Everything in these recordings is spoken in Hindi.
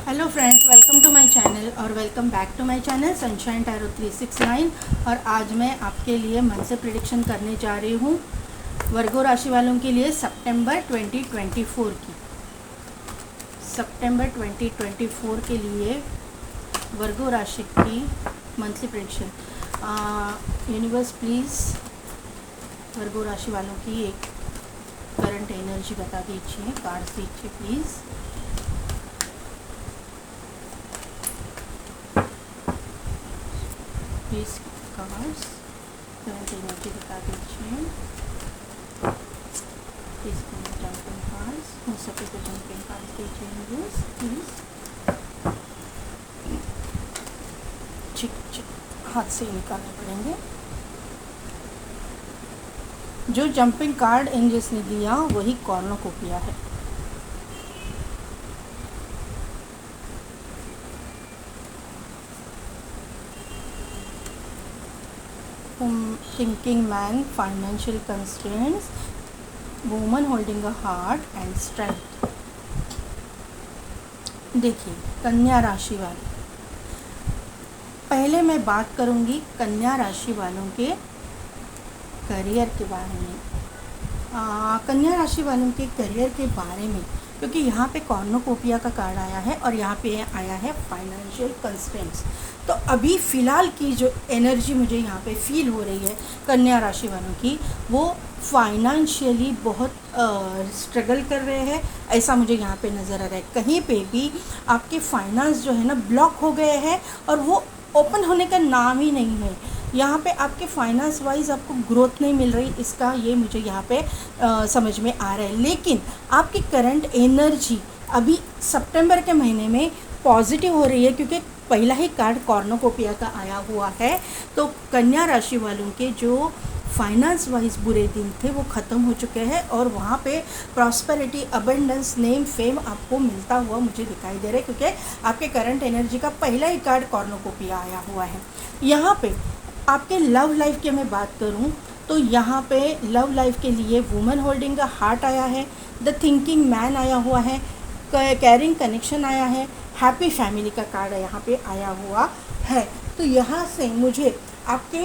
Hello friends, welcome to my channel और welcome back to my channel sunshine tarot 369। और आज मैं आपके लिए मंथली प्रेडिक्शन करने जा रही हूँ वर्गो राशि वालों के लिए सितंबर 2024 की। सितंबर 2024 के लिए वर्गो राशि की मंथली प्रेडिक्शन। यूनिवर्स प्लीज़ वर्गो राशि वालों की एक करंट एनर्जी बता दीजिए, कार्ड्स दीजिए please. Please cards current energy बता दीजिए प्लीज़। जंपिंग कार्ड्स, उन सभी को जंपिंग कार्ड्स दीजिए यूनिवर्स प्लीज़। ठीक हाथ से निकालने पड़ेंगे। जो जंपिंग कार्ड एंजल्स ने दिया वही कॉर्नोकोपिया है। Thinking man, financial constraints, woman holding a heart and strength. देखिए कन्या राशि वाले, पहले मैं बात करूंगी कन्या राशि वालों के करियर के बारे में। कन्या राशि वालों के करियर के बारे में, क्योंकि यहाँ पे कॉर्नोकोपिया का कार्ड आया है और यहाँ पे आया है फाइनेंशियल कंस्ट्रेंट्स। तो अभी फ़िलहाल की जो एनर्जी मुझे यहाँ पे फील हो रही है कन्या राशि वालों की, वो फाइनेंशियली बहुत स्ट्रगल कर रहे हैं, ऐसा मुझे यहाँ पे नज़र आ रहा है। कहीं पे भी आपके फाइनेंस जो है ना ब्लॉक हो गए हैं और वो ओपन होने का नाम ही नहीं है। यहाँ पे आपके फाइनेंस वाइज आपको ग्रोथ नहीं मिल रही, इसका ये मुझे यहाँ पे समझ में आ रहा है। लेकिन आपकी करंट एनर्जी अभी सितंबर के महीने में पॉजिटिव हो रही है, क्योंकि पहला ही कार्ड कॉर्नोकोपिया का आया हुआ है। तो कन्या राशि वालों के जो फाइनेंस वाइज बुरे दिन थे वो ख़त्म हो चुके हैं और वहाँ पे प्रॉस्पेरिटी, अबंडेंस, नेम, फेम आपको मिलता हुआ मुझे दिखाई दे रहा है, क्योंकि आपके करंट एनर्जी का पहला ही कार्ड कॉर्नोकोपिया आया हुआ है। यहाँ पे आपके लव लाइफ की मैं बात करूँ तो यहाँ पे लव लाइफ के लिए वुमन होल्डिंग का हार्ट आया है, द थिंकिंग मैन आया हुआ है, कैरिंग कनेक्शन आया है, हैप्पी फैमिली का कार्ड यहाँ पे आया हुआ है। तो यहाँ से मुझे आपके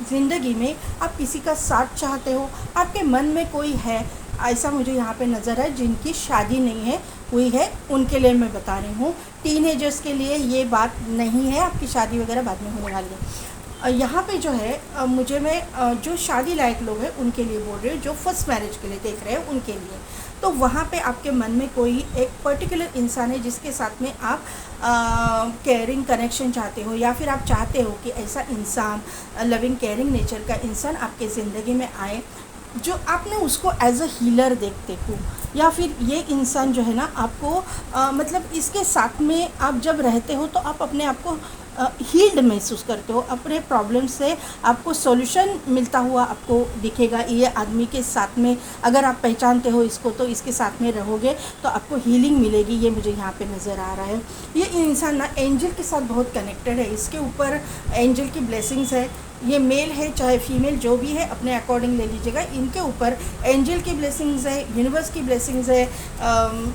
ज़िंदगी में आप किसी का साथ चाहते हो, आपके मन में कोई है, ऐसा मुझे यहाँ पे नज़र है। जिनकी शादी नहीं है हुई है उनके लिए मैं बता रही हूँ। टीनेजर्स के लिए ये बात नहीं है, आपकी शादी वगैरह बाद में होने वाली है। यहाँ पे जो है मुझे मैं जो शादी लायक लोग हैं उनके लिए बोल रही हूँ, जो फर्स्ट मैरिज के लिए देख रहे हैं उनके लिए। तो वहाँ पे आपके मन में कोई एक पर्टिकुलर इंसान है जिसके साथ में आप केयरिंग कनेक्शन चाहते हो, या फिर आप चाहते हो कि ऐसा इंसान, लविंग केयरिंग नेचर का इंसान आपके ज़िंदगी में आए, जो आपने उसको एज अ हीलर देखते हो, या फिर ये इंसान जो है ना आपको मतलब इसके साथ में आप जब रहते हो तो आप अपने आप को हील्ड महसूस करते हो, अपने प्रॉब्लम से आपको सॉल्यूशन मिलता हुआ आपको दिखेगा। ये आदमी के साथ में अगर आप पहचानते हो इसको तो इसके साथ में रहोगे तो आपको हीलिंग मिलेगी, ये मुझे यहाँ पे नज़र आ रहा है। ये इंसान ना एंजल के साथ बहुत कनेक्टेड है, इसके ऊपर एंजल की ब्लेसिंग्स है। ये मेल है चाहे फीमेल, जो भी है अपने अकॉर्डिंग ले लीजिएगा। इनके ऊपर एंजल की ब्लेसिंग्स है, यूनिवर्स की ब्लेसिंग्स है,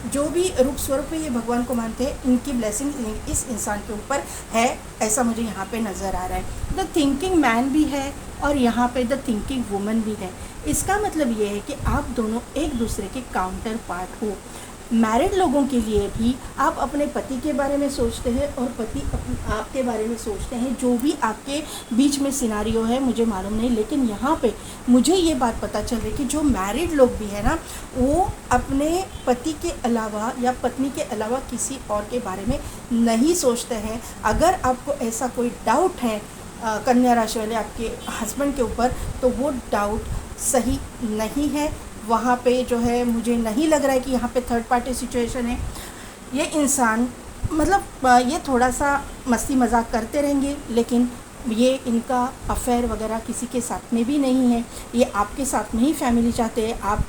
जो भी रूप स्वरूप में ये भगवान को मानते हैं इनकी ब्लेसिंग इस इंसान के ऊपर है, ऐसा मुझे यहाँ पे नज़र आ रहा है। द थिंकिंग मैन भी है और यहाँ पे द थिंकिंग वुमन भी है। इसका मतलब ये है कि आप दोनों एक दूसरे के काउंटर पार्ट हो। मैरिड लोगों के लिए भी आप अपने पति के बारे में सोचते हैं और पति आपके बारे में सोचते हैं। जो भी आपके बीच में सिनारियो है मुझे मालूम नहीं, लेकिन यहाँ पे मुझे ये बात पता चल रही है कि जो मैरिड लोग भी है ना, वो अपने पति के अलावा या पत्नी के अलावा किसी और के बारे में नहीं सोचते हैं। अगर आपको ऐसा कोई डाउट है कन्या राशि वाले आपके हस्बैंड के ऊपर, तो वो डाउट सही नहीं है। वहाँ पे जो है मुझे नहीं लग रहा है कि यहाँ पे थर्ड पार्टी सिचुएशन है। ये इंसान मतलब ये थोड़ा सा मस्ती मजाक करते रहेंगे, लेकिन ये इनका अफेयर वगैरह किसी के साथ में भी नहीं है। ये आपके साथ में ही फैमिली चाहते हैं, आप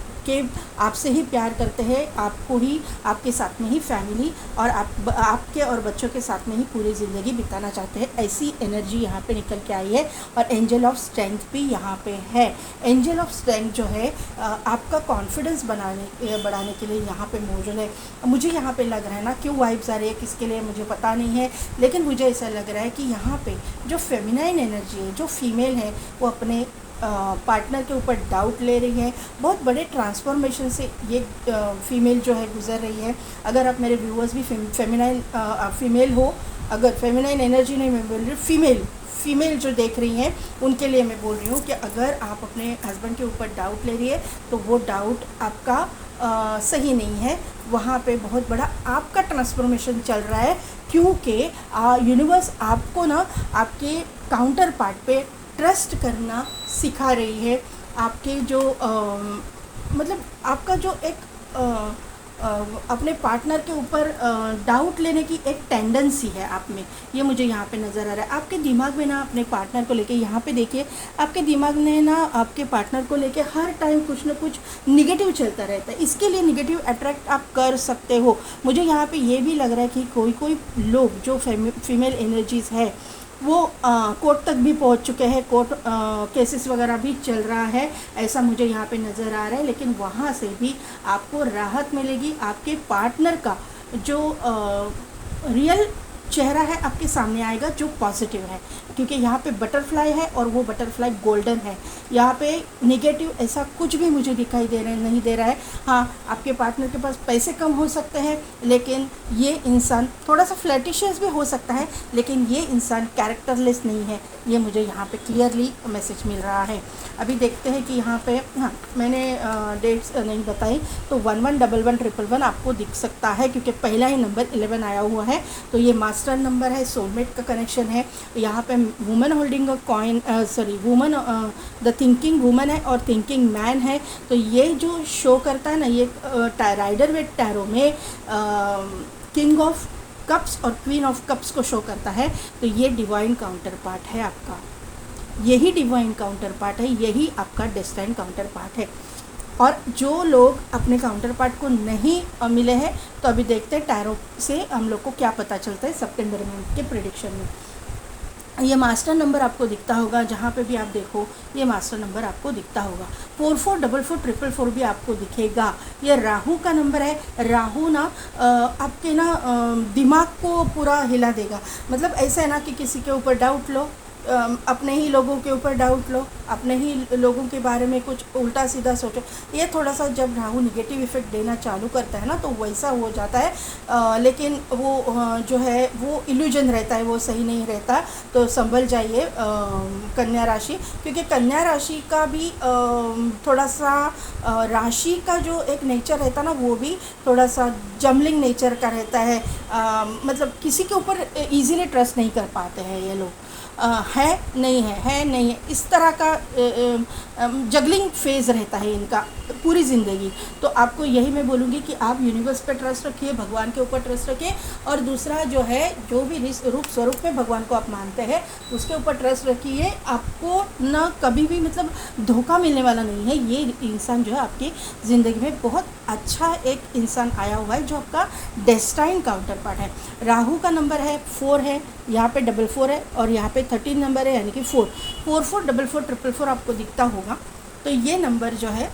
आपसे ही प्यार करते हैं, आपको ही, आपके साथ में ही फैमिली और आपके और बच्चों के साथ में ही पूरी ज़िंदगी बिताना चाहते हैं। ऐसी एनर्जी यहाँ पे निकल के आई है। और एंजल ऑफ स्ट्रेंथ भी यहाँ पे है। एंजल ऑफ स्ट्रेंथ जो है आपका कॉन्फिडेंस बढ़ाने के लिए यहाँ पे मौजूद है। मुझे यहाँ पे लग रहा है ना, क्यों वाइब्स आ रही है किसके लिए मुझे पता नहीं है, लेकिन मुझे ऐसा लग रहा है कि यहाँ पे जो फेमिनाइन एनर्जी है, जो फीमेल है, वो अपने पार्टनर के ऊपर डाउट ले रही है। बहुत बड़े ट्रांसफॉर्मेशन से ये फीमेल जो है गुजर रही है। अगर आप मेरे व्यूअर्स भी फेमिनाइन फीमेल हो, अगर फेमिनाइन एनर्जी नहीं मैं बोल रही, फीमेल जो देख रही हैं उनके लिए मैं बोल रही हूँ कि अगर आप अपने हस्बैंड के ऊपर डाउट ले रही है तो वो डाउट आपका सही नहीं है। वहाँ पे बहुत बड़ा आपका ट्रांसफॉर्मेशन चल रहा है, क्योंकि यूनिवर्स आपको ना आपके काउंटर पार्ट पे ट्रस्ट करना सिखा रही है। आपके जो मतलब आपका जो एक अपने पार्टनर के ऊपर डाउट लेने की एक टेंडेंसी है आप में, ये मुझे यहाँ पे नज़र आ रहा है। आपके दिमाग में ना अपने पार्टनर को लेके, यहाँ पे देखिए आपके दिमाग में ना आपके पार्टनर को लेके हर टाइम कुछ ना कुछ निगेटिव चलता रहता है। इसके लिए निगेटिव अट्रैक्ट आप कर सकते हो। मुझे यहाँ पे ये भी लग रहा है कि कोई लोग जो फीमेल एनर्जीज़ है वो कोर्ट तक भी पहुंच चुके हैं, कोर्ट केसेस वगैरह भी चल रहा है, ऐसा मुझे यहाँ पे नज़र आ रहा है। लेकिन वहाँ से भी आपको राहत मिलेगी। आपके पार्टनर का जो रियल चेहरा है आपके सामने आएगा, जो पॉजिटिव है, क्योंकि यहाँ पे बटरफ्लाई है और वो बटरफ्लाई गोल्डन है। यहाँ पे नेगेटिव ऐसा कुछ भी मुझे दिखाई नहीं दे रहा है। हाँ, आपके पार्टनर के पास पैसे कम हो सकते हैं, लेकिन ये इंसान थोड़ा सा फ्लैटिशियस भी हो सकता है, लेकिन ये इंसान कैरेक्टरलेस नहीं है। ये मुझे यहाँ पे क्लियरली मैसेज मिल रहा है। अभी देखते हैं कि यहाँ पे, हाँ मैंने डेट्स नहीं बताई, तो 11111111 आपको दिख सकता है, क्योंकि पहला ही नंबर 11 आया हुआ है। तो ये मास्टर नंबर है, सोलमेट का कनेक्शन है। यहाँ पे woman holding a coin, woman the thinking woman है और थिंकिंग मैन है। तो ये जो शो करता है ना, ये राइडर वेट टैरो में किंग ऑफ कप्स और क्वीन ऑफ कप्स को शो करता है। तो ये डिवाइन काउंटर पार्ट है आपका, यही डिवाइन काउंटर पार्ट है, यही आपका डेस्टाइन काउंटर पार्ट है। और जो लोग अपने काउंटर पार्ट को नहीं मिले हैं, तो अभी देखते हैं टैरो से हम लोग को क्या पता चलता है सितंबर मंथ के प्रेडिक्शन में। ये मास्टर नंबर आपको दिखता होगा, जहाँ पे भी आप देखो ये मास्टर नंबर आपको दिखता होगा। 444444 भी आपको दिखेगा। ये राहु का नंबर है। राहु ना आपके ना दिमाग को पूरा हिला देगा। मतलब ऐसा है ना कि किसी के ऊपर डाउट लो, अपने ही लोगों के ऊपर डाउट लो, अपने ही लोगों के बारे में कुछ उल्टा सीधा सोचो। ये थोड़ा सा जब राहु निगेटिव इफेक्ट देना चालू करता है ना, तो वैसा हो जाता है। लेकिन वो जो है वो इल्यूजन रहता है, वो सही नहीं रहता। तो संभल जाइए कन्या राशि, क्योंकि कन्या राशि का भी थोड़ा सा राशि का जो एक नेचर रहता है ना, वो भी थोड़ा सा जमलिंग नेचर का रहता है। मतलब किसी के ऊपर ईजीली ट्रस्ट नहीं कर पाते हैं ये लोग। है नहीं है, इस तरह का जगलिंग फेज़ रहता है इनका पूरी ज़िंदगी। तो आपको यही मैं बोलूँगी कि आप यूनिवर्स पे ट्रस्ट रखिए, भगवान के ऊपर ट्रस्ट रखिए। और दूसरा जो है, जो भी रूप स्वरूप में भगवान को आप मानते हैं, उसके ऊपर ट्रस्ट रखिए। आपको ना कभी भी मतलब धोखा मिलने वाला नहीं है। ये इंसान जो है आपकी ज़िंदगी में बहुत अच्छा एक इंसान आया हुआ है, जो आपका डेस्टाइन काउंटर पार्ट है। राहु का नंबर है 4 है, यहाँ पे 44 है, और यहाँ पे 13 नंबर है, यानी कि 444444 आपको दिखता होगा। तो ये नंबर जो है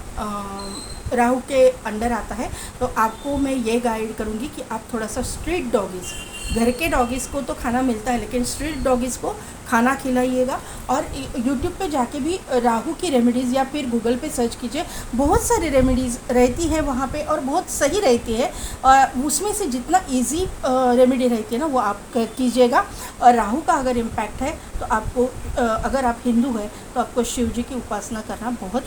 राहु के अंडर आता है। तो आपको मैं ये गाइड करूँगी कि आप थोड़ा सा स्ट्रीट डॉगीज़, घर के डॉगीज़ को तो खाना मिलता है, लेकिन स्ट्रीट डॉगीज़ को खाना खिलाइएगा। और यूट्यूब पे जाके भी राहु की रेमेडीज़ या फिर गूगल पे सर्च कीजिए, बहुत सारी रेमेडीज़ रहती है वहाँ पे और बहुत सही रहती है। और उसमें से जितना इजी रेमेडी रहती है ना, वो आप कीजिएगा। और राहु का अगर इम्पैक्ट है तो आपको, अगर आप हिंदू हैं तो आपको शिव जी की उपासना करना बहुत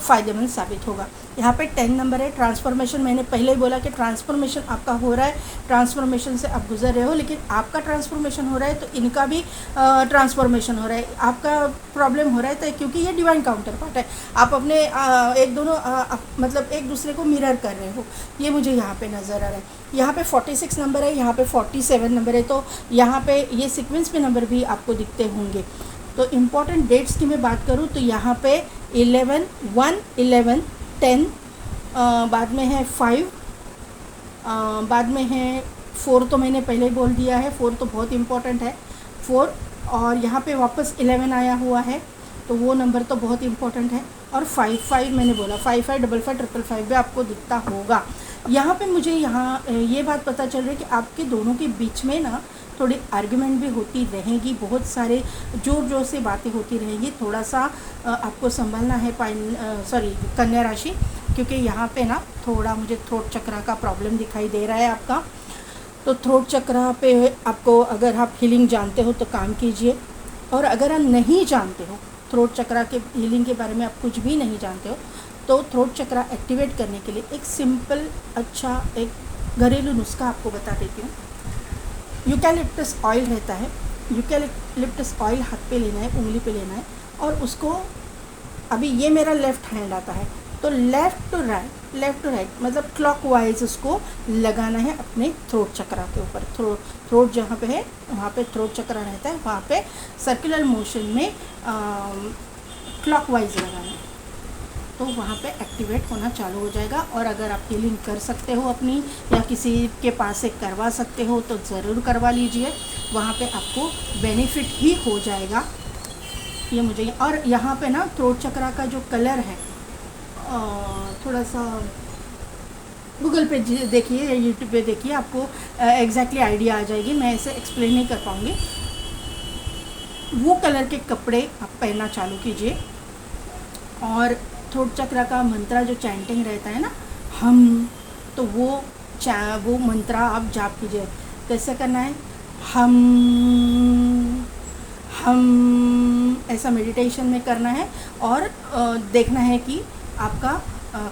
फ़ायदेमंद साबित होगा। यहाँ पे 10 नंबर है, ट्रांसफॉर्मेशन। मैंने पहले ही बोला कि ट्रांसफॉर्मेशन आपका हो रहा है, ट्रांसफॉर्मेशन से आप गुजर रहे हो, लेकिन आपका ट्रांसफॉर्मेशन हो रहा है तो इनका भी ट्रांसफॉर्मेशन हो रहा है। आपका प्रॉब्लम हो रहा है तो क्योंकि ये डिवाइन काउंटर पार्ट है, आप अपने एक दोनों मतलब एक दूसरे को मिरर कर रहे हो, ये मुझे यहाँ पे नज़र आ रहा है। यहाँ पे 46 नंबर है, यहाँ पे 47 नंबर है, तो यहाँ पे ये सीक्वेंस में नंबर भी आपको दिखते होंगे। तो इम्पॉर्टेंट डेट्स की मैं बात करूँ तो यहाँ पे 11, 1, 11, 10, बाद में है 5, बाद में है 4, तो मैंने पहले ही बोल दिया है, 4 तो बहुत इम्पोर्टेंट है 4। और यहाँ पे वापस 11 आया हुआ है, तो वो नंबर तो बहुत इम्पोर्टेंट है। और 5 मैंने बोला, 5 5 5 5 5 भी आपको दिखता होगा। यहाँ पे मुझे यहाँ ये बात पता चल रही है कि आपके दोनों के बीच में ना थोड़ी आर्ग्यूमेंट भी होती रहेगी, बहुत सारे ज़ोर ज़ोर से बातें होती रहेंगी। थोड़ा सा आपको संभलना है कन्या राशि, क्योंकि यहाँ पे ना थोड़ा मुझे थ्रोट चक्रा का प्रॉब्लम दिखाई दे रहा है आपका। तो थ्रोट चक्रा पे आपको, अगर आप हीलिंग जानते हो तो काम कीजिए, और अगर आप नहीं जानते हो थ्रोट चक्रा के हीलिंग के बारे में, आप कुछ भी नहीं जानते हो, तो थ्रोट चक्रा एक्टिवेट करने के लिए एक सिंपल अच्छा एक घरेलू नुस्खा आपको बता देती हूँ। यूकैलिप्टस ऑयल रहता है, यूकैलिप्टस ऑयल हाथ पे लेना है, उंगली पे लेना है, और उसको, अभी ये मेरा लेफ़्ट हैंड आता है, तो लेफ़्ट टू राइट मतलब क्लॉकवाइज उसको लगाना है अपने थ्रोट चक्रा के ऊपर। थ्रोट जहाँ पे है वहाँ पे थ्रोट चक्रा रहता है, वहाँ पे सर्कुलर मोशन में क्लॉकवाइज लगाना है, तो वहाँ पे एक्टिवेट होना चालू हो जाएगा। और अगर आप हीलिंग कर सकते हो अपनी, या किसी के पास से करवा सकते हो, तो ज़रूर करवा लीजिए, वहाँ पे आपको बेनिफिट ही हो जाएगा। ये मुझे, और यहाँ पे ना थ्रोट चक्रा का जो कलर है, थोड़ा सा गूगल पे देखिए या यूट्यूब पे देखिए, आपको एग्जैक्टली आइडिया आ जाएगी, मैं ऐसे एक्सप्लेन नहीं कर पाऊँगी। वो कलर के कपड़े आप पहनना चालू कीजिए, और थ्रोट चक्रा का मंत्रा जो चैंटिंग रहता है ना, हम, तो वो मंत्रा आप जाप कीजिए। कैसे करना है, हम ऐसा मेडिटेशन में करना है, और देखना है कि आपका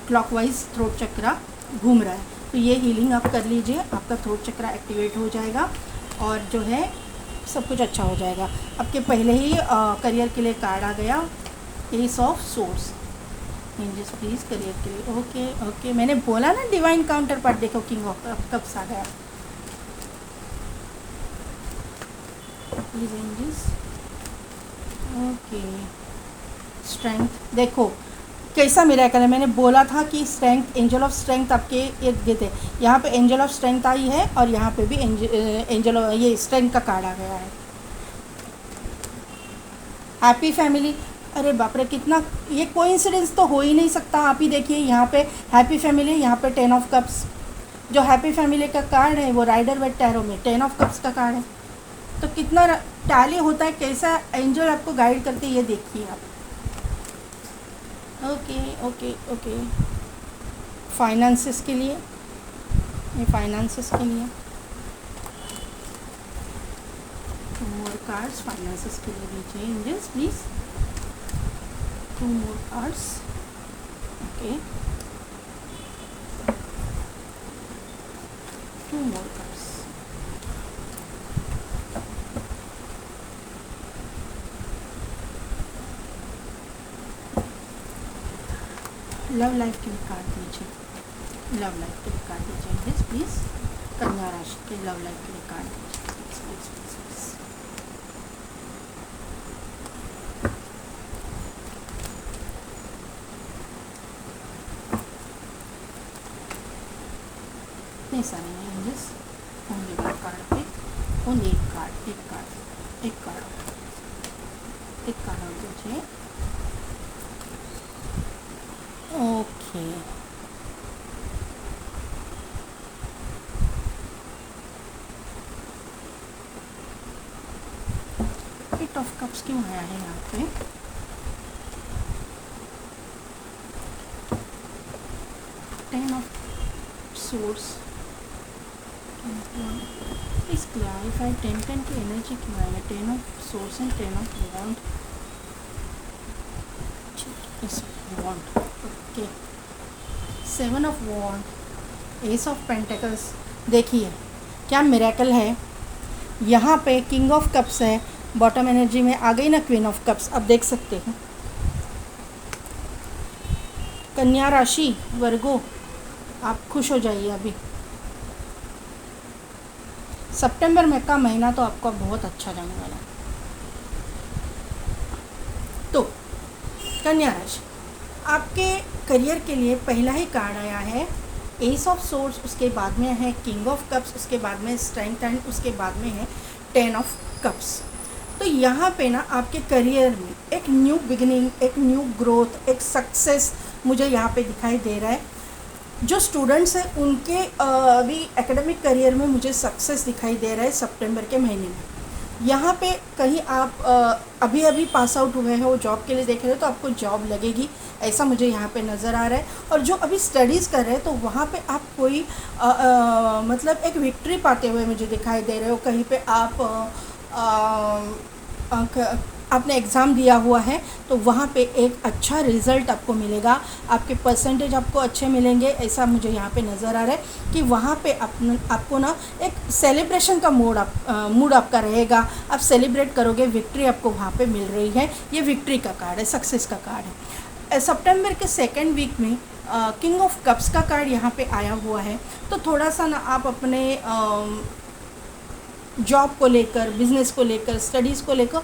क्लॉकवाइज थ्रोट चक्रा घूम रहा है। तो ये हीलिंग आप कर लीजिए, आपका थ्रोट चक्रा एक्टिवेट हो जाएगा, और जो है सब कुछ अच्छा हो जाएगा। आपके पहले ही करियर के लिए कार्ड आ गया, ace of swords. Angels please career के लिए, ओके मैंने बोला ना डिवाइन काउंटर पार्ट, देखो किंग ऑफ कप्स आ गया। प्लीज एंजल्स, ओके स्ट्रेंथ, देखो कैसा मिरेकल है। मैंने बोला था कि स्ट्रेंथ, एंजल ऑफ स्ट्रेंथ आपके इर्द गिर्द है। यहाँ पे एंजल ऑफ स्ट्रेंथ आई है, और यहाँ पे भी एंजल ये स्ट्रेंथ का कार्ड आ गया है। हैप्पी फैमिली, अरे बाप रे, कितना ये कोइंसिडेंस तो हो ही नहीं सकता। आप ही देखिए, यहाँ पे हैप्पी फैमिली, यहाँ पे 10 ऑफ कप्स, जो हैप्पी फैमिली का कार्ड है वो राइडर वेट टैरो में 10 ऑफ कप्स का कार्ड है। तो कितना टैली होता है, कैसा एंजल आपको गाइड करते हैं, ये देखिए आप। ओके फाइनेंसेस के लिए, ये फाइनेंसेस के लिए 2 मोर कार्ड्स, फाइनेंसेस के लिए दीजिए angels please, 2 more cards, okay 2 more cards. Love life के लिए कार्ड दीजिए, लव लाइफ के लिए कार्ड दीजिए प्लीज़, कन्या राशि के लव लाइफ के लिए कार्ड दीजिए प्लीज़। नहीं सारे नहीं एंजल्स, ओनली वन कार्ड पे, ओनली एक कार्ड और दीजिए, ओके एट ऑफ कप्स क्यों आया है यहाँ पे, ten of swords, please clarify 10 की एनर्जी क्यों आया है, 10 of swords and 10 of wands, okay 7 of wands, ace of pentacles. देखिए क्या मिरेकल है, यहाँ पे किंग ऑफ कप्स है, बॉटम एनर्जी में आ गई ना क्वीन ऑफ कप्स। अब देख सकते हैं कन्या राशि वर्गो, आप खुश हो जाइए। अभी सितंबर में का महीना तो आपका बहुत अच्छा जाने वाला है। तो कन्या राशि, आपके करियर के लिए पहला ही कार्ड आया है एस ऑफ सोर्स, उसके बाद में है किंग ऑफ कप्स, उसके बाद में स्ट्रेंथ एंड उसके बाद में है 10 ऑफ कप्स। तो यहाँ पे ना आपके करियर में एक न्यू बिगिनिंग, एक न्यू ग्रोथ, एक सक्सेस मुझे यहाँ पे दिखाई दे रहा है। जो स्टूडेंट्स हैं उनके अभी एकेडमिक करियर में मुझे सक्सेस दिखाई दे रहा है सितंबर के महीने में। यहाँ पे कहीं आप अभी अभी पास आउट हुए हो, जॉब के लिए देख रहे हो तो आपको जॉब लगेगी, ऐसा मुझे यहाँ पे नज़र आ रहा है। और जो अभी स्टडीज़ कर रहे हैं तो वहाँ पे आप कोई मतलब एक विक्ट्री पाते हुए मुझे दिखाई दे रहे हो। कहीं पे आप आपने एग्ज़ाम दिया हुआ है तो वहाँ पे एक अच्छा रिज़ल्ट आपको मिलेगा, आपके परसेंटेज आपको अच्छे मिलेंगे, ऐसा मुझे यहाँ पे नज़र आ रहा है कि वहाँ पे आपको ना एक सेलिब्रेशन का मूड आपका रहेगा, आप सेलिब्रेट करोगे, विक्ट्री आपको वहाँ पे मिल रही है। ये विक्ट्री का कार्ड है, सक्सेस का कार्ड है। सितंबर के सेकेंड वीक में किंग ऑफ कप्स का कार्ड यहाँ पे आया हुआ है। तो थोड़ा सा ना आप अपने जॉब को लेकर, बिज़नेस को लेकर, स्टडीज़ को लेकर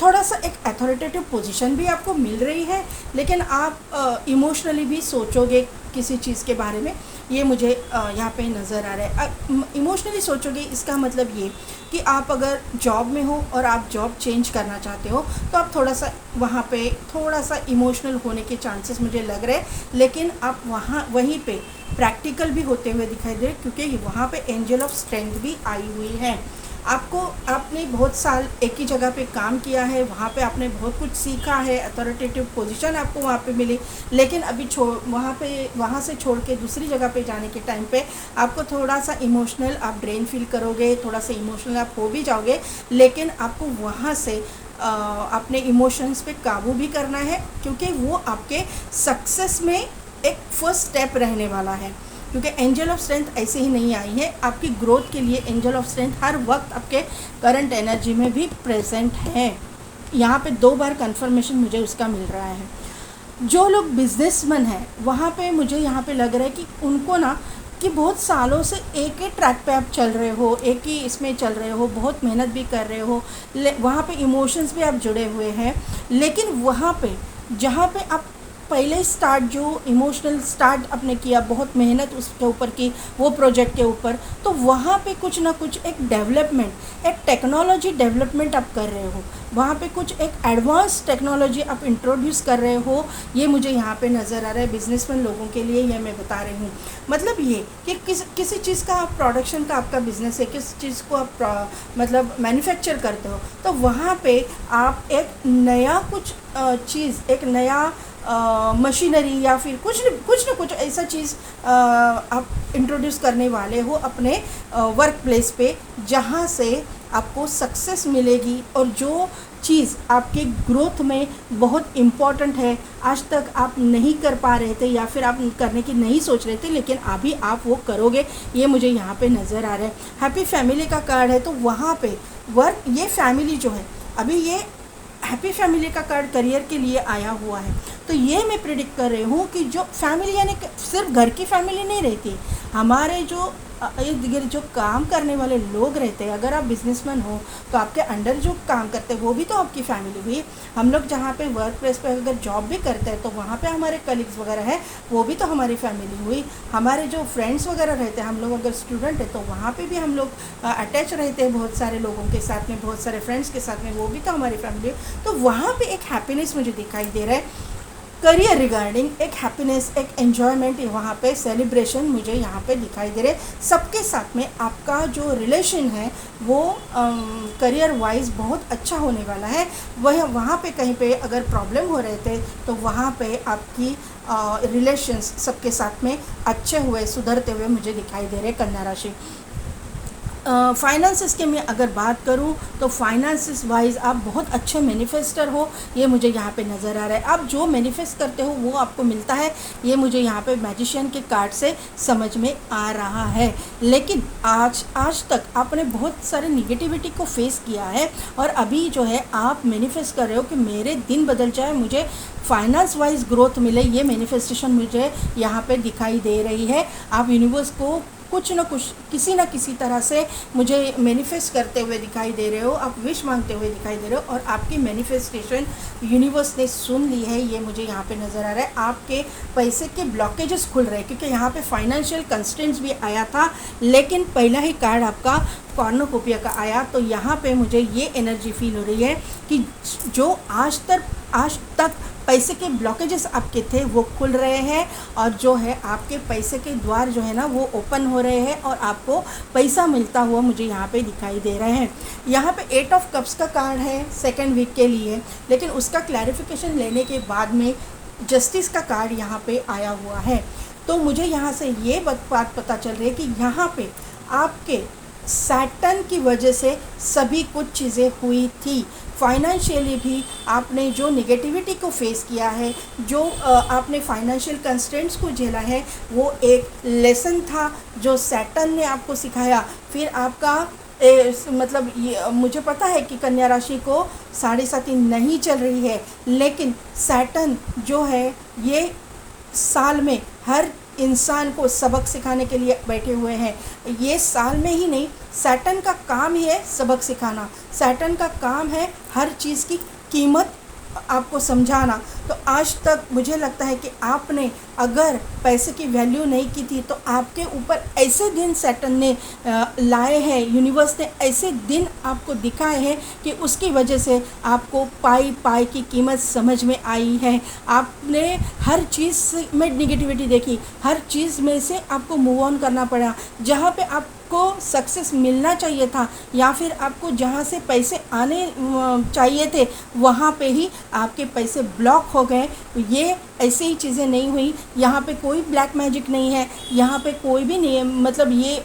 थोड़ा सा एक अथॉरिटेटिव पोजीशन भी आपको मिल रही है, लेकिन आप इमोशनली भी सोचोगे किसी चीज़ के बारे में, ये मुझे यहाँ पे नज़र आ रहा है। इमोशनली सोचोगे इसका मतलब ये कि आप अगर जॉब में हो और आप जॉब चेंज करना चाहते हो तो आप थोड़ा सा वहाँ पे थोड़ा सा इमोशनल होने के चांसेस मुझे लग रहे हैं, लेकिन आप वहीं पे प्रैक्टिकल भी होते हुए दिखाई दे रहे, क्योंकि वहाँ पे एंजल ऑफ स्ट्रेंथ भी आई हुई है। आपने बहुत साल एक ही जगह पे काम किया है, वहाँ पे आपने बहुत कुछ सीखा है, अथॉरिटेटिव पोजीशन आपको वहाँ पे मिली, लेकिन अभी वहाँ से छोड़ के दूसरी जगह पे जाने के टाइम पे आपको थोड़ा सा इमोशनल आप ड्रेन फील करोगे, थोड़ा सा इमोशनल आप हो भी जाओगे, लेकिन आपको वहाँ से अपने इमोशंस पे काबू भी करना है, क्योंकि वो आपके सक्सेस में एक फर्स्ट स्टेप रहने वाला है। क्योंकि एंजल ऑफ स्ट्रेंथ ऐसे ही नहीं आई है, आपकी ग्रोथ के लिए एंजल ऑफ स्ट्रेंथ हर वक्त आपके करंट एनर्जी में भी प्रेजेंट है। यहाँ पे 2 बार कंफर्मेशन मुझे उसका मिल रहा है। जो लोग बिजनेसमैन हैं वहाँ पे मुझे यहाँ पे लग रहा है कि उनको ना कि बहुत सालों से एक ही ट्रैक पे आप चल रहे हो, एक ही इसमें चल रहे हो, बहुत मेहनत भी कर रहे हो, वहाँ पे इमोशंस भी आप जुड़े हुए हैं, लेकिन वहाँ पे जहाँ पे आप पहले स्टार्ट जो इमोशनल स्टार्ट आपने किया, बहुत मेहनत उसके ऊपर की, वो प्रोजेक्ट के ऊपर, तो वहाँ पे कुछ ना कुछ एक डेवलपमेंट, एक टेक्नोलॉजी डेवलपमेंट आप कर रहे हो, वहाँ पे कुछ एक एडवांस टेक्नोलॉजी आप इंट्रोड्यूस कर रहे हो, ये मुझे यहाँ पे नज़र आ रहा है। बिजनेसमैन लोगों के लिए ये मैं बता रही हूँ। मतलब ये कि किसी चीज़ का आप प्रोडक्शन का आपका बिजनेस है, किस चीज़ को आप मतलब मैन्युफैक्चर करते हो, तो वहाँ पे आप एक नया कुछ चीज़, एक नया मशीनरी या फिर कुछ न कुछ ऐसा चीज़ आप इंट्रोड्यूस करने वाले हो अपने वर्क प्लेस पे, जहाँ से आपको सक्सेस मिलेगी और जो चीज़ आपके ग्रोथ में बहुत इम्पॉर्टेंट है, आज तक आप नहीं कर पा रहे थे या फिर आप करने की नहीं सोच रहे थे, लेकिन अभी आप वो करोगे, ये मुझे यहाँ पे नज़र आ रहा है। हैप्पी फैमिली का कार्ड है, तो वहाँ पे वर्क, ये फैमिली जो है, अभी ये हैप्पी फैमिली का कार्ड करियर के लिए आया हुआ है, तो ये मैं प्रिडिक्ट कर रही हूँ कि जो फैमिली यानी सिर्फ घर की फैमिली नहीं रहती, हमारे जो इर्द गिर्द जो काम करने वाले लोग रहते हैं, अगर आप बिजनेसमैन हो तो आपके अंडर जो काम करते हैं वो भी तो आपकी फैमिली हुई। हम लोग जहाँ पे वर्क प्लेस पे अगर जॉब भी करते हैं तो वहाँ पे हमारे कलीग्स वगैरह है, वो भी तो हमारी फैमिली हुई। हमारे जो फ्रेंड्स वगैरह रहते हैं, हम लोग अगर स्टूडेंट है तो वहाँ पे भी हम लोग अटैच रहते हैं बहुत सारे लोगों के साथ में, बहुत सारे फ्रेंड्स के साथ में, वो भी तो हमारी फैमिली है। तो वहाँ पर एक हैप्पीनेस मुझे दिखाई दे रहा है करियर रिगार्डिंग, एक हैप्पीनेस, एक एन्जॉयमेंट, वहाँ पे सेलिब्रेशन मुझे यहाँ पे दिखाई दे रहे। सबके साथ में आपका जो रिलेशन है वो करियर वाइज बहुत अच्छा होने वाला है। वहाँ पे कहीं पे अगर प्रॉब्लम हो रहे थे तो वहाँ पे आपकी रिलेशंस सबके साथ में अच्छे हुए, सुधरते हुए मुझे दिखाई दे रहे कन्या राशि। फाइनेंसिस के मैं अगर बात करूं तो फाइनेंसिस वाइज आप बहुत अच्छे मैनिफेस्टर हो, ये मुझे यहाँ पे नज़र आ रहा है। आप जो मैनिफेस्ट करते हो वो आपको मिलता है, ये मुझे यहाँ पे मैजिशियन के कार्ड से समझ में आ रहा है। लेकिन आज तक आपने बहुत सारे निगेटिविटी को फेस किया है और अभी जो है आप मैनिफेस्ट कर रहे हो कि मेरे दिन बदल जाए, मुझे फाइनेंस वाइज ग्रोथ मिले, ये मैनिफेस्टेशन मुझे यहाँ पे दिखाई दे रही है। आप यूनिवर्स को कुछ न कुछ किसी न किसी तरह से मुझे मैनिफेस्ट करते हुए दिखाई दे रहे हो, आप विश मांगते हुए दिखाई दे रहे हो और आपकी मैनिफेस्टेशन यूनिवर्स ने सुन ली है, ये मुझे यहाँ पे नज़र आ रहा है। आपके पैसे के ब्लॉकेजेस खुल रहे हैं क्योंकि यहाँ पे फाइनेंशियल कंस्ट्रेंट्स भी आया था, लेकिन पहला ही कार्ड आपका कॉर्नोकोपिया का आया। तो यहाँ पे मुझे ये एनर्जी फील हो रही है कि जो आज तक पैसे के ब्लॉकेजेस आपके थे वो खुल रहे हैं और जो है आपके पैसे के द्वार जो है ना वो ओपन हो रहे हैं और आपको पैसा मिलता हुआ मुझे यहाँ पे दिखाई दे रहे हैं। यहाँ पे 8 ऑफ कप्स का कार्ड है सेकेंड वीक के लिए, लेकिन उसका क्लैरिफिकेशन लेने के बाद में जस्टिस का कार्ड यहाँ पे आया हुआ है। तो मुझे यहाँ से ये बात पता चल रही है कि यहाँ पे आपके सैटर्न की वजह से सभी कुछ चीज़ें हुई थी। फाइनेंशियली भी आपने जो नेगेटिविटी को फेस किया है, जो आपने फाइनेंशियल कंस्ट्रेंट्स को झेला है, वो एक लेसन था जो सैटर्न ने आपको सिखाया। फिर आपका मतलब ये मुझे पता है कि कन्या राशि को 7.5 नहीं चल रही है, लेकिन सैटर्न जो है ये साल में हर इंसान को सबक सिखाने के लिए बैठे हुए हैं। ये साल में ही नहीं, सैटर्न का काम ही है सबक सिखाना, सैटर्न का काम है हर चीज़ की कीमत आपको समझाना। तो आज तक मुझे लगता है कि आपने अगर पैसे की वैल्यू नहीं की थी तो आपके ऊपर ऐसे दिन सैटर्न ने लाए हैं, यूनिवर्स ने ऐसे दिन आपको दिखाए हैं कि उसकी वजह से आपको पाई की कीमत समझ में आई है। आपने हर चीज़ में नेगेटिविटी देखी, हर चीज़ में से आपको मूव ऑन करना पड़ा। जहाँ पे आपको सक्सेस मिलना चाहिए था या फिर आपको जहाँ से पैसे आने चाहिए थे वहाँ पे ही आपके पैसे ब्लॉक हो गए। ये ऐसे ही चीज़ें नहीं हुई। यहाँ पे कोई ब्लैक मैजिक नहीं है, यहाँ पे कोई भी नहीं है, मतलब ये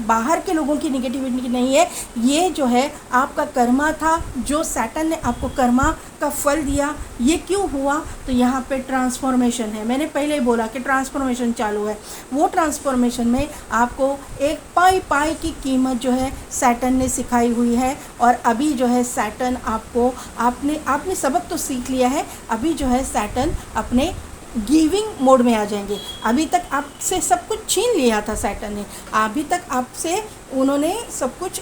बाहर के लोगों की निगेटिविटी नहीं है। ये जो है आपका कर्मा था, जो सैटर्न ने आपको कर्मा का फल दिया। ये क्यों हुआ? तो यहाँ पे ट्रांसफॉर्मेशन है। मैंने पहले ही बोला कि ट्रांसफॉर्मेशन चालू है। वो ट्रांसफॉर्मेशन में आपको एक पाई की कीमत जो है सैटर्न ने सिखाई हुई है और अभी जो है सैटर्न आपने सबक तो सीख लिया है। अभी जो है सैटर्न अपने गिविंग मोड में आ जाएंगे। अभी तक आपसे सब कुछ छीन लिया था सैटर्न ने, अभी तक आपसे उन्होंने सब कुछ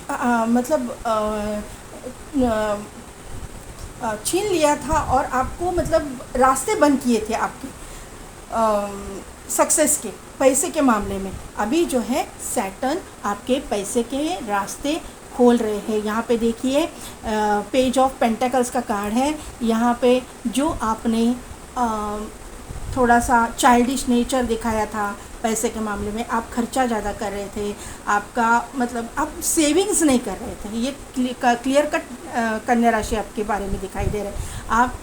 छीन लिया था और आपको मतलब रास्ते बंद किए थे आपके सक्सेस के, पैसे के मामले में। अभी जो है सैटर्न आपके पैसे के रास्ते खोल रहे हैं। यहाँ पे देखिए पेज ऑफ पेंटेकल्स का कार्ड है। यहाँ पे जो आपने थोड़ा सा चाइल्डिश नेचर दिखाया था पैसे के मामले में, आप खर्चा ज़्यादा कर रहे थे, आपका मतलब आप सेविंग्स नहीं कर रहे थे। ये क्लियर कट कन्या राशि आपके बारे में दिखाई दे रहा है। आप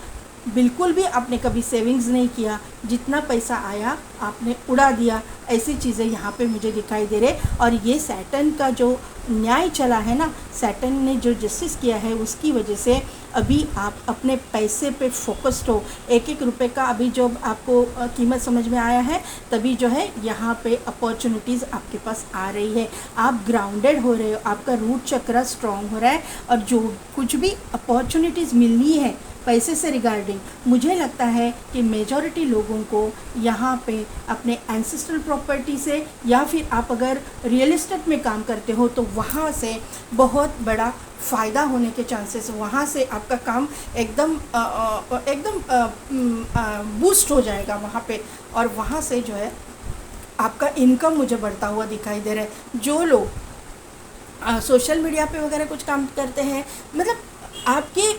बिल्कुल भी आपने कभी सेविंग्स नहीं किया, जितना पैसा आया आपने उड़ा दिया। ऐसी चीज़ें यहाँ पे मुझे दिखाई दे रहे। और ये सैटर्न का जो न्याय चला है ना, सैटर्न ने जो जस्टिस किया है उसकी वजह से अभी आप अपने पैसे पे फोकस्ड हो। एक एक रुपए का अभी जो आपको कीमत समझ में आया है, तभी जो है यहाँ पे अपॉर्चुनिटीज़ आपके पास आ रही है। आप ग्राउंडेड हो रहे हो, आपका रूट चक्र स्ट्रॉन्ग हो रहा है और जो कुछ भी अपॉर्चुनिटीज़ मिलनी है पैसे से रिगार्डिंग, मुझे लगता है कि मेजॉरिटी लोगों को यहाँ पे अपने एंसेस्ट्रल प्रॉपर्टी से या फिर आप अगर रियल एस्टेट में काम करते हो तो वहाँ से बहुत बड़ा फ़ायदा होने के चांसेस, वहाँ से आपका काम एकदम बूस्ट हो जाएगा वहाँ पे। और वहाँ से जो है आपका इनकम मुझे बढ़ता हुआ दिखाई दे रहा है। जो लोग सोशल मीडिया पे वगैरह कुछ काम करते हैं, मतलब आपके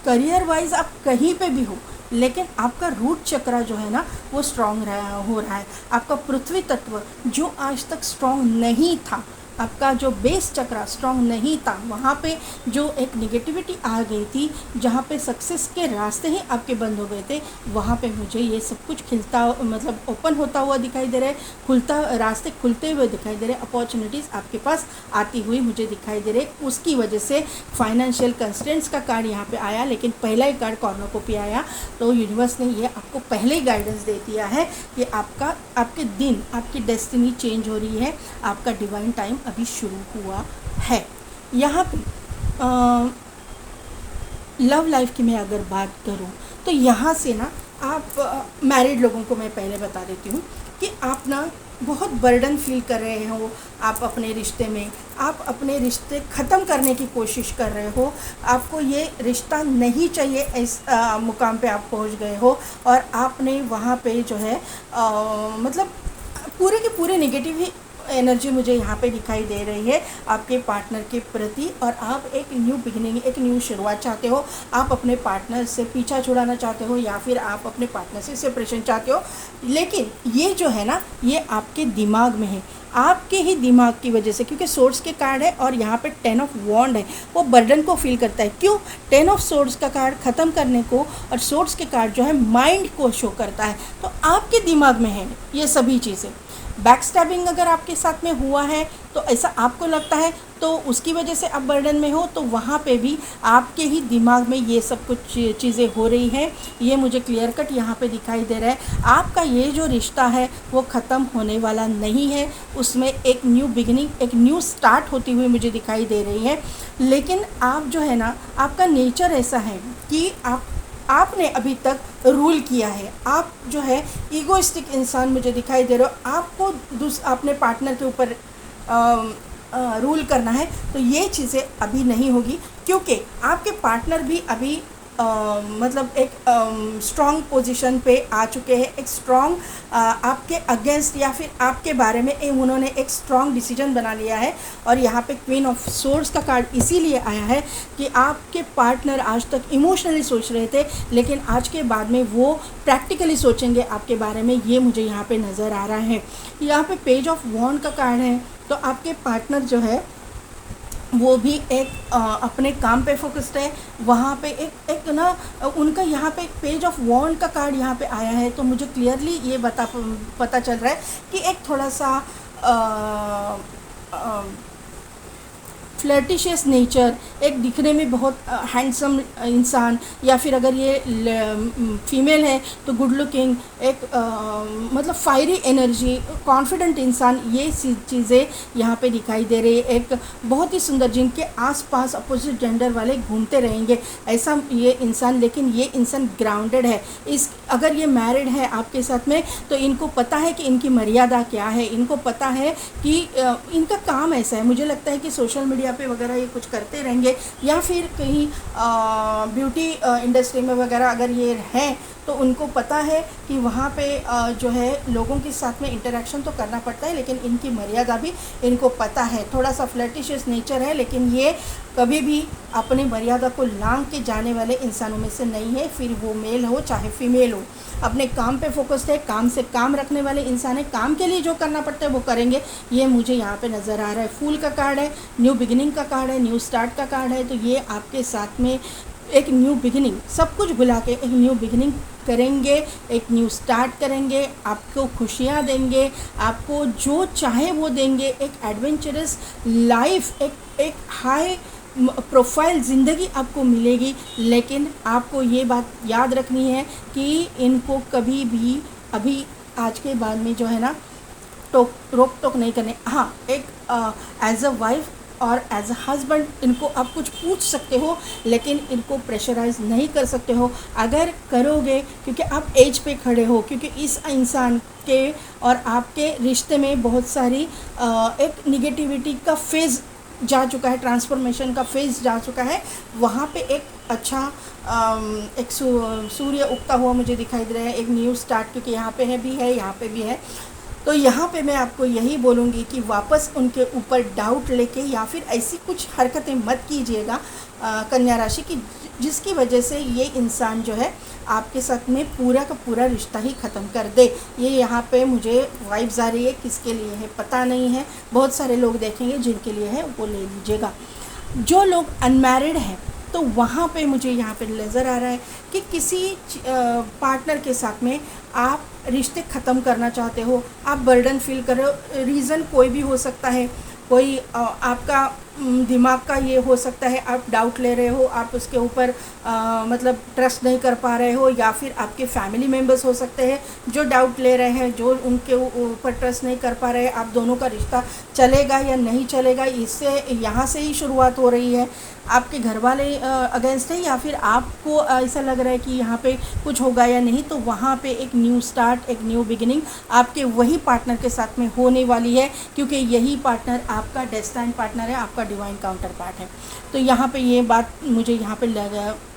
करियर वाइज आप कहीं पे भी हो, लेकिन आपका रूट चक्र जो है ना वो स्ट्रॉन्ग हो रहा है। आपका पृथ्वी तत्व जो आज तक स्ट्रॉन्ग नहीं था, आपका जो बेस चक्र स्ट्रॉन्ग नहीं था, वहाँ पे जो एक नेगेटिविटी आ गई थी, जहाँ पे सक्सेस के रास्ते ही आपके बंद हो गए थे, वहाँ पे मुझे ये सब कुछ खिलता मतलब ओपन होता हुआ दिखाई दे रहा है, रास्ते खुलते हुए दिखाई दे रहे, अपॉर्चुनिटीज़ आपके पास आती हुई मुझे दिखाई दे रहे। उसकी वजह से फाइनेंशियल कंस्ट्रेंट्स का कार्ड यहाँ पे आया, लेकिन पहला ही कार्ड कॉर्नोकोपी आया। तो यूनिवर्स ने ये आपको पहले ही गाइडेंस दे दिया है कि आपके दिन, आपकी डेस्टिनी चेंज हो रही है, आपका डिवाइन टाइम अभी शुरू हुआ है। यहाँ पे लव लाइफ की मैं अगर बात करूँ तो यहाँ से ना आप मैरिड लोगों को मैं पहले बता देती हूँ कि आप ना बहुत बर्डन फील कर रहे हो आप अपने रिश्ते में, आप अपने रिश्ते ख़त्म करने की कोशिश कर रहे हो, आपको ये रिश्ता नहीं चाहिए, इस मुकाम पे आप पहुंच गए हो और आपने वहाँ पे जो है मतलब पूरे के पूरे नेगेटिव ही एनर्जी मुझे यहाँ पे दिखाई दे रही है आपके पार्टनर के प्रति। और आप एक न्यू बिगिनिंग, एक न्यू शुरुआत चाहते हो, आप अपने पार्टनर से पीछा छुड़ाना चाहते हो या फिर आप अपने पार्टनर से सेपरेशन चाहते हो। लेकिन ये जो है ना, ये आपके दिमाग में है, आपके ही दिमाग की वजह से, क्योंकि सोर्स के कार्ड है और यहाँ पे 10 ऑफ वॉन्ड है, वो बर्डन को फील करता है। क्यों? 10 ऑफ सोर्स का कार्ड ख़त्म करने को, और सोर्स के कार्ड जो है माइंड को शो करता है। तो आपके दिमाग में है ये सभी चीज़ें। बैक स्टैबिंग अगर आपके साथ में हुआ है तो ऐसा आपको लगता है, तो उसकी वजह से आप बर्डन में हो, तो वहाँ पे भी आपके ही दिमाग में ये सब कुछ चीज़ें हो रही हैं। ये मुझे क्लियर कट यहाँ पे दिखाई दे रहा है। आपका ये जो रिश्ता है वो ख़त्म होने वाला नहीं है, उसमें एक न्यू बिगिनिंग, एक न्यू स्टार्ट होती हुई मुझे दिखाई दे रही है। लेकिन आप जो है ना, आपका नेचर ऐसा है कि आपने अभी तक रूल किया है, आप जो है ईगोइस्टिक इंसान मुझे दिखाई दे रहे हो, आपको अपने पार्टनर के ऊपर रूल करना है। तो ये चीज़ें अभी नहीं होगी, क्योंकि आपके पार्टनर भी अभी मतलब एक स्ट्रॉन्ग पोजीशन पे आ चुके हैं, एक स्ट्रॉन्ग आपके अगेंस्ट या फिर आपके बारे में उन्होंने एक स्ट्रॉन्ग डिसीजन बना लिया है। और यहाँ पे क्वीन ऑफ सोर्ड्स का कार्ड इसीलिए आया है कि आपके पार्टनर आज तक इमोशनली सोच रहे थे, लेकिन आज के बाद में वो प्रैक्टिकली सोचेंगे आपके बारे में, ये मुझे यहाँ पे नज़र आ रहा है। यहाँ पे पेज ऑफ वॉन्ड का कार्ड है, तो आपके पार्टनर जो है वो भी एक अपने काम पे फोकस्ड है। वहाँ पे एक ना उनका यहाँ पे पेज ऑफ वॉन्ड का कार्ड यहाँ पे आया है, तो मुझे क्लियरली ये पता चल रहा है कि एक थोड़ा सा फ्लर्टिशियस नेचर, एक दिखने में बहुत हैंडसम इंसान, या फिर अगर ये फीमेल है तो गुड लुकिंग, एक मतलब फायरी एनर्जी, कॉन्फिडेंट इंसान, ये चीज़ें यहाँ पे दिखाई दे रही है। एक बहुत ही सुंदर, जिनके आसपास अपोजिट जेंडर वाले घूमते रहेंगे ऐसा ये इंसान, लेकिन ये इंसान ग्राउंडेड है। अगर ये मैरिड है आपके साथ में, तो इनको पता है कि इनकी मर्यादा क्या है, इनको पता है कि इनका काम ऐसा है। मुझे लगता है कि सोशल मीडिया पे वगैरह ये कुछ करते रहेंगे, या फिर कहीं ब्यूटी इंडस्ट्री में वगैरह अगर ये हैं, तो उनको पता है कि वहाँ पे जो है लोगों के साथ में इंटरेक्शन तो करना पड़ता है, लेकिन इनकी मर्यादा भी इनको पता है। थोड़ा सा फ्लर्टिशियस नेचर है, लेकिन ये कभी भी अपनी मर्यादा को लांघ के जाने वाले इंसानों में से नहीं है, फिर वो मेल हो चाहे फीमेल हो। अपने काम पे फोकस्ड है, काम से काम रखने वाले इंसान है, काम के लिए जो करना पड़ता है वो करेंगे, ये मुझे यहाँ पे नज़र आ रहा है। फूल का कार्ड है, न्यू बिगिनिंग का कार्ड है, न्यू स्टार्ट का कार्ड है, तो ये आपके साथ में एक न्यू बिगिनिंग, सब कुछ भुला के एक न्यू बिगिनिंग करेंगे, एक न्यू स्टार्ट करेंगे, आपको खुशियाँ देंगे, आपको जो चाहे वो देंगे, एक एडवेंचरस लाइफ, एक हाई प्रोफाइल ज़िंदगी आपको मिलेगी। लेकिन आपको ये बात याद रखनी है कि इनको कभी भी अभी आज के बाद में जो है ना रोक टोक नहीं करने। हाँ, एक एज अ वाइफ और एज अ हस्बैंड इनको आप कुछ पूछ सकते हो, लेकिन इनको प्रेशराइज नहीं कर सकते हो। अगर करोगे, क्योंकि आप एज पे खड़े हो, क्योंकि इस इंसान के और आपके रिश्ते में बहुत सारी एक निगेटिविटी का फेज़ जा चुका है, ट्रांसफॉर्मेशन का फेज़ जा चुका है। वहाँ पे एक अच्छा एक सूर्य उगता हुआ मुझे दिखाई दे रहा है, एक न्यू स्टार्ट, क्योंकि यहाँ पे है भी है, यहाँ पे भी है। तो यहाँ पे मैं आपको यही बोलूँगी कि वापस उनके ऊपर डाउट लेके या फिर ऐसी कुछ हरकतें मत कीजिएगा कन्या राशि की, जिसकी वजह से ये इंसान जो है आपके साथ में पूरा का पूरा रिश्ता ही ख़त्म कर दे। ये यहाँ पे मुझे वाइब्स आ रही है, किसके लिए है पता नहीं है, बहुत सारे लोग देखेंगे, जिनके लिए है वो ले लीजिएगा। जो लोग अनमैरिड हैं, तो वहाँ पे मुझे यहाँ पे नज़र आ रहा है कि किसी पार्टनर के साथ में आप रिश्ते ख़त्म करना चाहते हो, आप बर्डन फील कर रहे हो। रीज़न कोई भी हो सकता है, कोई आपका दिमाग का ये हो सकता है, आप डाउट ले रहे हो, आप उसके ऊपर मतलब ट्रस्ट नहीं कर पा रहे हो, या फिर आपके फैमिली मेम्बर्स हो सकते हैं जो डाउट ले रहे हैं, जो उनके ऊपर ट्रस्ट नहीं कर पा रहे हैं। आप दोनों का रिश्ता चलेगा या नहीं चलेगा, इससे यहाँ से ही शुरुआत हो रही है। आपके घर वाले अगेंस्ट है, या फिर आपको ऐसा लग रहा है कि यहाँ पे कुछ होगा या नहीं, तो वहाँ पे एक न्यू स्टार्ट, एक न्यू बिगिनिंग आपके वही पार्टनर के साथ में होने वाली है, क्योंकि यही पार्टनर आपका डेस्टाइन पार्टनर है, आपका डिवाइन काउंटर पार्ट है। तो यहाँ पे ये बात मुझे यहाँ पे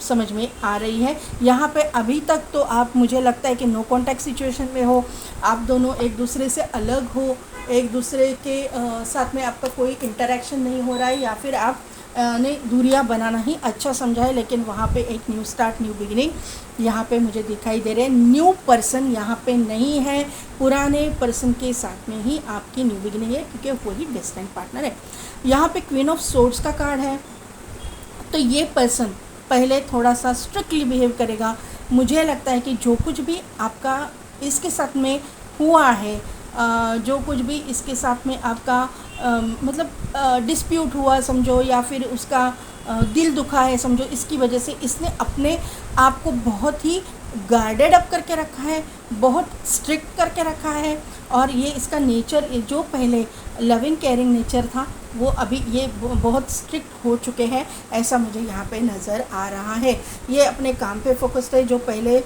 समझ में आ रही है। यहाँ पे अभी तक तो आप, मुझे लगता है कि नो कॉन्टैक्ट सिचुएशन में हो, आप दोनों एक दूसरे से अलग हो, एक दूसरे के साथ में आपका कोई इंटरेक्शन नहीं हो रहा है, या फिर आप ने दूरियां बनाना ही अच्छा समझा है। लेकिन वहाँ पे एक न्यू स्टार्ट, न्यू बिगिनिंग यहाँ पे मुझे दिखाई दे रहे हैं। न्यू पर्सन यहाँ पे नहीं है, पुराने पर्सन के साथ में ही आपकी न्यू बिगिनिंग है, क्योंकि वही डेस्टिनी पार्टनर है। यहाँ पे क्वीन ऑफ सोर्ड्स का कार्ड है। तो ये पर्सन पहले थोड़ा सा स्ट्रिक्टली बिहेव करेगा। मुझे लगता है कि जो कुछ भी आपका इसके साथ में हुआ है, जो कुछ भी इसके साथ में आपका मतलब डिस्प्यूट हुआ समझो, या फिर उसका दिल दुखा है समझो, इसकी वजह से इसने अपने आप को बहुत ही गार्डेड अप करके रखा है, बहुत स्ट्रिक्ट करके रखा है। और ये इसका नेचर, जो पहले लविंग केयरिंग नेचर था, वो अभी ये बहुत स्ट्रिक्ट हो चुके हैं, ऐसा मुझे यहाँ पे नज़र आ रहा है। ये अपने काम पे फोकस्ड है। जो पहले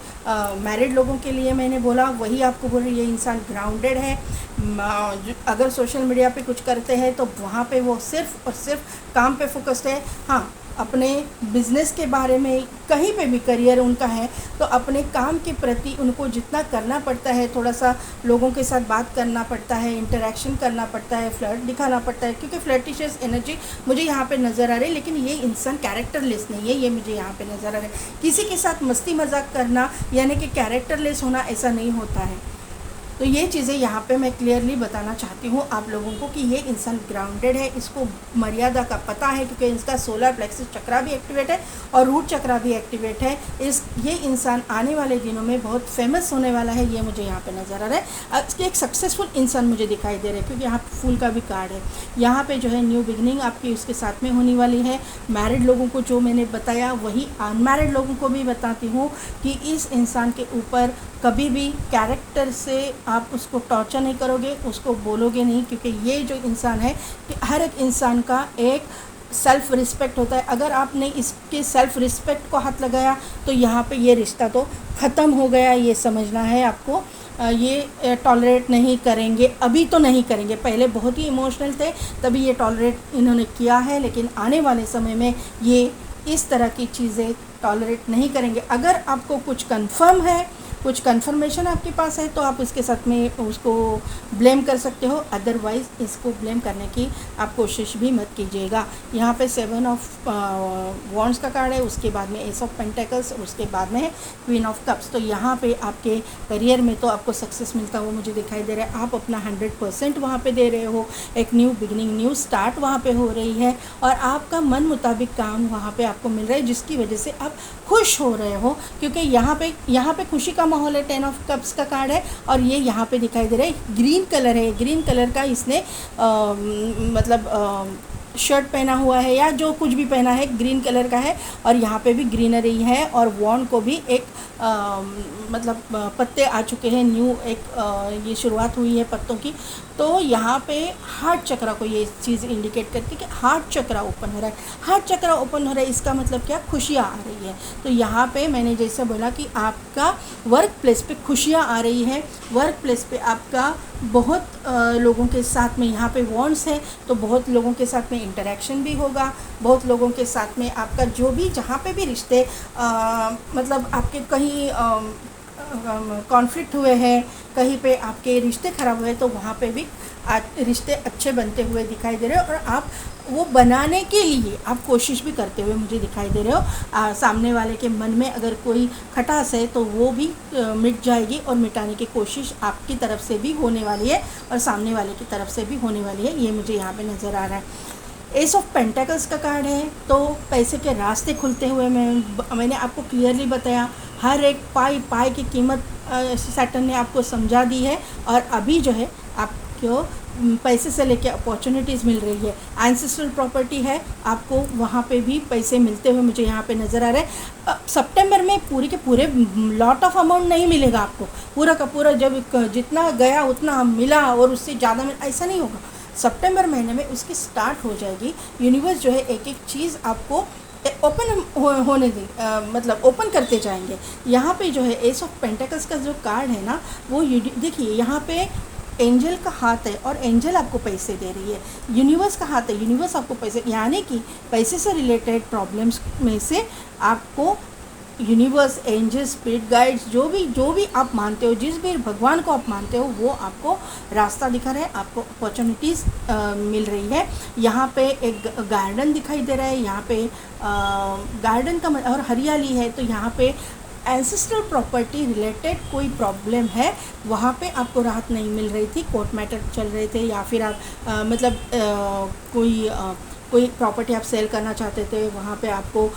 मैरिड लोगों के लिए मैंने बोला, वही आपको बोल रही है। ये इंसान ग्राउंडेड है। अगर सोशल मीडिया पे कुछ करते हैं तो वहाँ पे वो सिर्फ़ और सिर्फ काम पे फोकस्ड है। हाँ, अपने बिज़नेस के बारे में, कहीं पे भी करियर उनका है, तो अपने काम के प्रति उनको जितना करना पड़ता है, थोड़ा सा लोगों के साथ बात करना पड़ता है, इंटरेक्शन करना पड़ता है, फ्लर्ट दिखाना पड़ता है, क्योंकि फ्लर्टिशियस एनर्जी मुझे यहाँ पे नज़र आ रही है। लेकिन ये इंसान कैरेक्टरलेस नहीं है, ये मुझे यहाँ पे नज़र आ रहा है। किसी के साथ मस्ती मजाक करना यानी कि कैरेक्टरलेस होना, ऐसा नहीं होता है। तो ये चीज़ें यहाँ पे मैं क्लियरली बताना चाहती हूँ आप लोगों को कि ये इंसान ग्राउंडेड है, इसको मर्यादा का पता है, क्योंकि इसका सोलर प्लेक्सस चक्रा भी एक्टिवेट है और रूट चक्रा भी एक्टिवेट है। ये इंसान आने वाले दिनों में बहुत फेमस होने वाला है, ये मुझे यहाँ पे नज़र आ रहा है। इसके एक सक्सेसफुल इंसान मुझे दिखाई दे रहा है, क्योंकि यहाँ फूल का भी कार्ड है। यहाँ पर जो है न्यू बिगनिंग आपकी उसके साथ में होने वाली है। मैरिड लोगों को जो मैंने बताया, वही अनमैरिड लोगों को भी बताती हूँ कि इस इंसान के ऊपर कभी भी कैरेक्टर से आप उसको टॉर्चर नहीं करोगे, उसको बोलोगे नहीं, क्योंकि ये जो इंसान है, कि हर एक इंसान का एक सेल्फ़ रिस्पेक्ट होता है। अगर आपने इसके सेल्फ़ रिस्पेक्ट को हाथ लगाया तो यहाँ पे ये रिश्ता तो ख़त्म हो गया, ये समझना है आपको। ये टॉलरेट नहीं करेंगे, अभी तो नहीं करेंगे। पहले बहुत ही इमोशनल थे, तभी ये टॉलरेट इन्होंने किया है, लेकिन आने वाले समय में ये इस तरह की चीज़ें टॉलरेट नहीं करेंगे। अगर आपको कुछ कंफर्म है, कुछ कंफर्मेशन आपके पास है, तो आप इसके साथ में उसको ब्लेम कर सकते हो, अदरवाइज़ इसको ब्लेम करने की आप कोशिश भी मत कीजिएगा। यहाँ पे 7 ऑफ वॉन्ड्स का कार्ड है, उसके बाद में एस ऑफ पेंटेकल्स, उसके बाद में है क्वीन ऑफ कप्स। तो यहाँ पे आपके करियर में तो आपको सक्सेस मिलता हुआ मुझे दिखाई दे रहा है। आप अपना 100% वहाँ पे दे रहे हो, एक न्यू बिगनिंग, न्यू स्टार्ट वहाँ पे हो रही है, और आपका मन मुताबिक काम वहाँ पे आपको मिल रहा है, जिसकी वजह से आप खुश हो रहे हो, क्योंकि यहाँ पे खुशी का माहौल है। 10 ऑफ कप्स का कार्ड है, और ये यहाँ पे दिखाई दे रहा है ग्रीन कलर है। ग्रीन कलर का इसने मतलब शर्ट पहना हुआ है, या जो कुछ भी पहना है ग्रीन कलर का है, और यहाँ पे भी ग्रीनरी है, और वॉन्ड को भी एक मतलब पत्ते आ चुके हैं, न्यू एक ये शुरुआत हुई है पत्तों की। तो यहाँ पे हार्ट चक्रा को ये चीज़ इंडिकेट करती है कि हार्ट चक्रा ओपन हो रहा है। हार्ट चक्रा ओपन हो रहा है, इसका मतलब क्या, खुशियाँ आ रही है। तो यहाँ पे मैंने जैसे बोला कि आपका वर्क प्लेस पे खुशियाँ आ रही है, वर्क प्लेस पे आपका बहुत लोगों के साथ में, यहाँ पे वॉन्ड्स है तो बहुत लोगों के साथ में इंटरेक्शन भी होगा, बहुत लोगों के साथ में आपका जो भी जहाँ पे भी रिश्ते मतलब आपके कहीं कॉन्फ्लिक्ट हुए हैं, कहीं पे आपके रिश्ते ख़राब हुए, तो वहाँ पे भी रिश्ते अच्छे बनते हुए दिखाई दे रहे हो, और आप वो बनाने के लिए आप कोशिश भी करते हुए मुझे दिखाई दे रहे हो। सामने वाले के मन में अगर कोई खटास है तो वो भी मिट जाएगी, और मिटाने की कोशिश आपकी तरफ से भी होने वाली है और सामने वाले की तरफ से भी होने वाली है, ये मुझे यहाँ पे नज़र आ रहा है। एस ऑफ पेंटेकल्स का कार्ड है, तो पैसे के रास्ते खुलते हुए मैंने आपको क्लियरली बताया, हर एक पाई की कीमत सैटर्न ने आपको समझा दी है, और अभी जो है आपको पैसे से लेके अपॉर्चुनिटीज़ मिल रही है। एंसेस्ट्रल प्रॉपर्टी है, आपको वहाँ पे भी पैसे मिलते हुए मुझे यहाँ पे नज़र आ रहे हैं। सितंबर में पूरे के पूरे लॉट ऑफ अमाउंट नहीं मिलेगा आपको, पूरा का पूरा जब जितना गया उतना मिला और उससे ज़्यादा मिला, ऐसा नहीं होगा। सितंबर महीने में उसकी स्टार्ट हो जाएगी। यूनिवर्स जो है एक एक चीज़ आपको ओपन होने दी, मतलब ओपन करते जाएंगे। यहाँ पे जो है एस ऑफ पेंटिकल्स का जो कार्ड है ना, वो देखिए यहाँ पे एंजल का हाथ है और एंजल आपको पैसे दे रही है। यूनिवर्स का हाथ है, यूनिवर्स आपको पैसे, यानी कि पैसे से रिलेटेड प्रॉब्लम्स में से आपको यूनिवर्स, एंजल, स्पिरिट गाइड्स, जो भी आप मानते हो, जिस भी भगवान को आप मानते हो, वो आपको रास्ता दिखा रहे हैं, आपको अपॉर्चुनिटीज़ मिल रही है। यहाँ पे एक गार्डन दिखाई दे रहा है, यहाँ पे गार्डन का और हरियाली है, तो यहाँ पे एंसेस्ट्रल प्रॉपर्टी रिलेटेड कोई प्रॉब्लम है, वहाँ पे आपको राहत नहीं मिल रही थी, कोर्ट मैटर चल रहे थे, या फिर आप कोई प्रॉपर्टी आप सेल करना चाहते थे, वहाँ पे आपको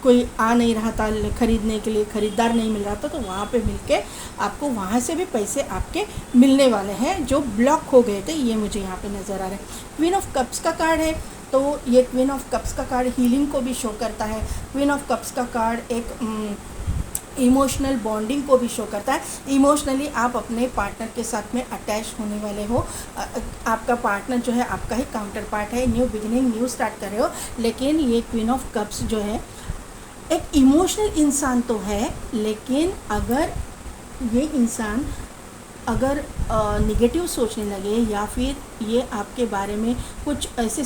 कोई आ नहीं रहा था ख़रीदने के लिए, ख़रीदार नहीं मिल रहा था, तो वहाँ पे मिलके आपको वहाँ से भी पैसे आपके मिलने वाले हैं जो ब्लॉक हो गए थे, ये मुझे यहाँ पे नज़र आ रहा है। क्वीन ऑफ कप्स का कार्ड है, तो ये क्वीन ऑफ कप्स का कार्ड हीलिंग को भी शो करता है। क्वीन ऑफ कप्स का कार्ड एक इमोशनल बॉन्डिंग को भी शो करता है। इमोशनली आप अपने पार्टनर के साथ में अटैच होने वाले हो। आपका पार्टनर जो है आपका ही काउंटर पार्ट है, न्यू बिगिनिंग, न्यू स्टार्ट कर रहे हो। लेकिन ये क्वीन ऑफ कप्स जो है एक इमोशनल इंसान तो है, लेकिन अगर ये इंसान अगर निगेटिव सोचने लगे, या फिर ये आपके बारे में कुछ ऐसे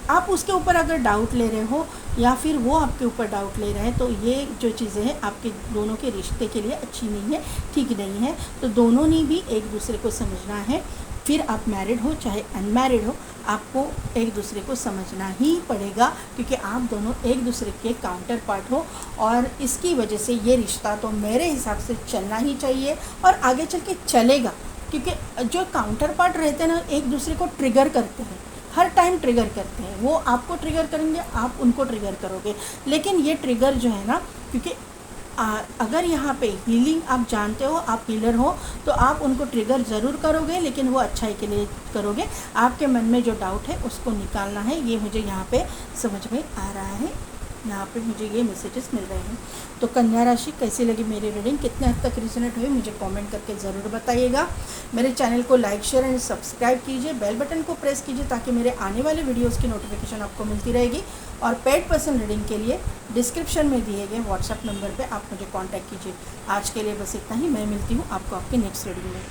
आप उसके ऊपर अगर डाउट ले रहे हो, या फिर वो आपके ऊपर डाउट ले रहे हैं, तो ये जो चीज़ें हैं आपके दोनों के रिश्ते के लिए अच्छी नहीं है, ठीक नहीं है। तो दोनों ने भी एक दूसरे को समझना है। फिर आप मैरिड हो चाहे अनमैरिड हो, आपको एक दूसरे को समझना ही पड़ेगा, क्योंकि आप दोनों एक दूसरे के काउंटर पार्ट हो, और इसकी वजह से ये रिश्ता तो मेरे हिसाब से चलना ही चाहिए और आगे चल के चलेगा। क्योंकि जो काउंटर पार्ट रहते हैं ना, एक दूसरे को ट्रिगर करते हैं, हर टाइम ट्रिगर करते हैं। वो आपको ट्रिगर करेंगे, आप उनको ट्रिगर करोगे। लेकिन ये ट्रिगर जो है ना, क्योंकि अगर यहाँ पे हीलिंग आप जानते हो, आप हीलर हो, तो आप उनको ट्रिगर ज़रूर करोगे, लेकिन वो अच्छाई के लिए करोगे। आपके मन में जो डाउट है उसको निकालना है, ये मुझे यहाँ पे समझ में आ रहा है। यहाँ पे मुझे ये मैसेजेस मिल रहे हैं। तो कन्या राशि कैसी लगी मेरी रीडिंग, कितने हद तक रिजोनेट हुई, मुझे कमेंट करके ज़रूर बताइएगा। मेरे चैनल को लाइक, शेयर एंड सब्सक्राइब कीजिए, बेल बटन को प्रेस कीजिए, ताकि मेरे आने वाले वीडियोज़ की नोटिफिकेशन आपको मिलती रहेगी। और पेड पर्सन रीडिंग के लिए डिस्क्रिप्शन में दिए गए व्हाट्सएप नंबर पर आप मुझे कॉन्टैक्ट कीजिए। आज के लिए बस इतना ही, मैं मिलती हूँ आपको आपकी नेक्स्ट रीडिंग में।